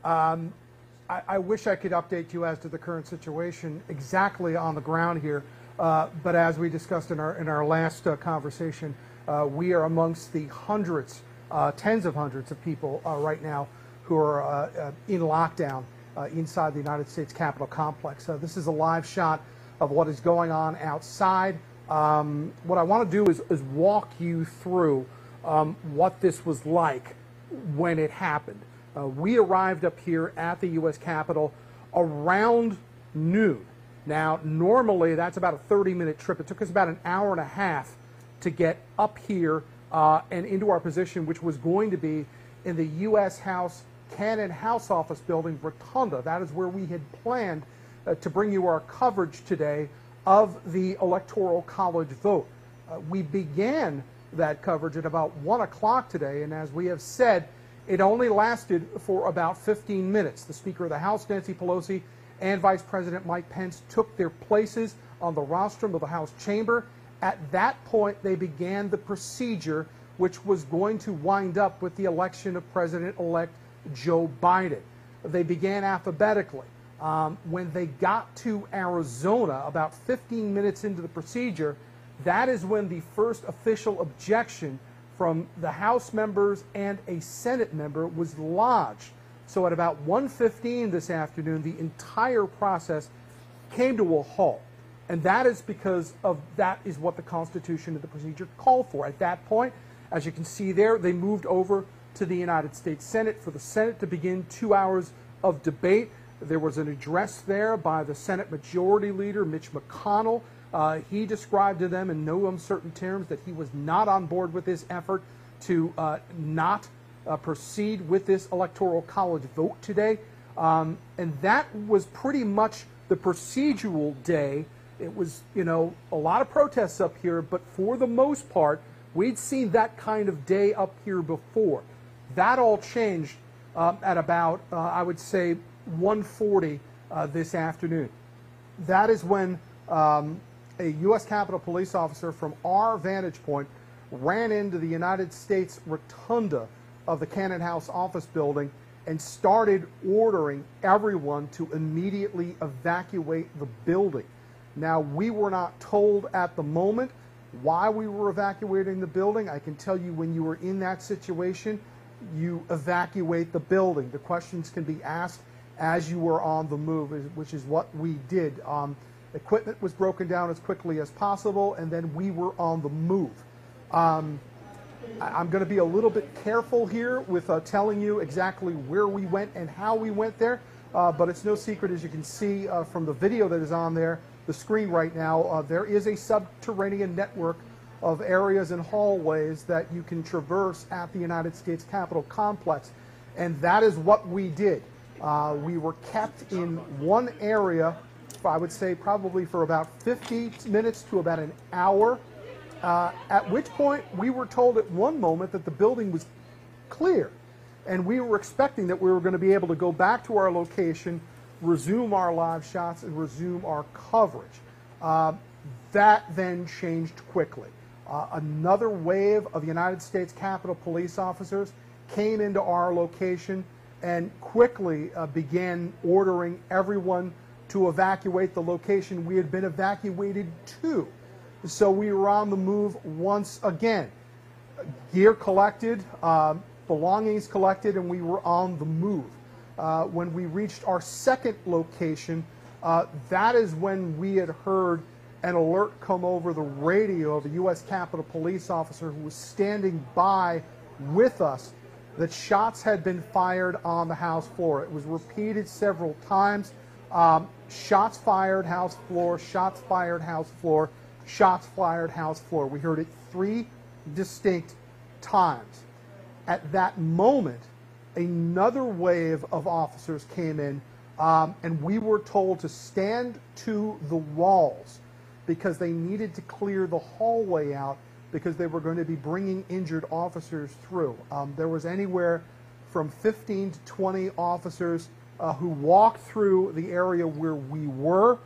I wish I could update you as to the current situation exactly on the ground here, but as we discussed in our last conversation, we are amongst the hundreds, tens of hundreds of people right now who are in lockdown inside the United States Capitol complex. This is a live shot of what is going on outside. What I want to do is walk you through what this was like when it happened. We arrived up here at the U.S. Capitol around noon. Now, normally that's about a 30-minute trip. It took us about an hour and a half to get up here and into our position, which was going to be in the U.S. House Cannon House Office Building Rotunda. That is where we had planned to bring you our coverage today of the Electoral College vote. We began that coverage at about 1 o'clock today, and as we have said, it only lasted for about 15 minutes. The Speaker of the House, Nancy Pelosi, and Vice President Mike Pence took their places on the rostrum of the House chamber. At that point, they began the procedure which was going to wind up with the election of President-elect Joe Biden. They began alphabetically. When they got to Arizona, about 15 minutes into the procedure, that is when the first official objection from the House members and a Senate member was lodged. So at about 1:15 this afternoon, the entire process came to a halt. And that is because that is what the Constitution and the procedure called for. At that point, as you can see there, they moved over to the United States Senate for the Senate to begin 2 hours of debate. There was an address there by the Senate Majority Leader, Mitch McConnell. He described to them in no uncertain terms that he was not on board with this effort to not proceed with this Electoral College vote today. And that was pretty much the procedural day. It was, a lot of protests up here, but for the most part, we'd seen that kind of day up here before. That all changed at about, I would say, 1:40 this afternoon. That is when a U.S. Capitol police officer from our vantage point ran into the United States Rotunda of the Cannon House office building and started ordering everyone to immediately evacuate the building. Now, we were not told at the moment why we were evacuating the building. I can tell you when you were in that situation, you evacuate the building. The questions can be asked as you were on the move, which is what we did. Equipment was broken down as quickly as possible, and then we were on the move. I'm going to be a little bit careful here with telling you exactly where we went and how we went there, but it's no secret, as you can see from the video that is on there, the screen right now, there is a subterranean network of areas and hallways that you can traverse at the United States Capitol complex, and that is what we did. We were kept in one area, I would say probably for about 50 minutes to about an hour, at which point we were told at one moment that the building was clear, and we were expecting that we were going to be able to go back to our location, resume our live shots, and resume our coverage. That then changed quickly. Another wave of United States Capitol police officers came into our location and quickly began ordering everyone to evacuate the location we had been evacuated to. So we were on the move once again. Gear collected, belongings collected, and we were on the move. When we reached our second location, that is when we had heard an alert come over the radio of a U.S. Capitol police officer who was standing by with us that shots had been fired on the House floor. It was repeated several times. Shots fired, House floor, shots fired, House floor, shots fired, House floor. We heard it 3 distinct times. At that moment, another wave of officers came in, and we were told to stand to the walls because they needed to clear the hallway out because they were going to be bringing injured officers through. There was anywhere from 15 to 20 officers who walked through the area where we were.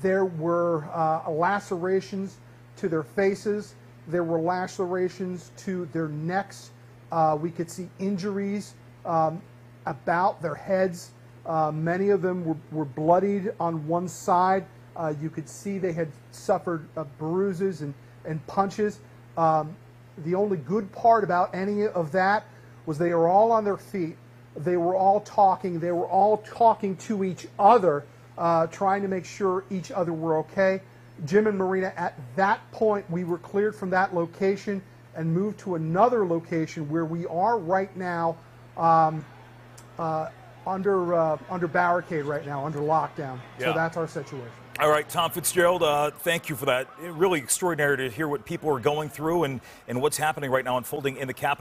There were lacerations to their faces. There were lacerations to their necks. We could see injuries about their heads. Many of them were bloodied on one side. You could see they had suffered bruises and punches. The only good part about any of that was they were all on their feet. They were all talking. They were all talking to each other, trying to make sure each other were okay. Jim and Marina, at that point, we were cleared from that location and moved to another location where we are right now, under barricade right now, under lockdown. Yeah. So that's our situation. All right, Tom Fitzgerald, thank you for that. Really extraordinary to hear what people are going through and what's happening right now unfolding in the Capitol.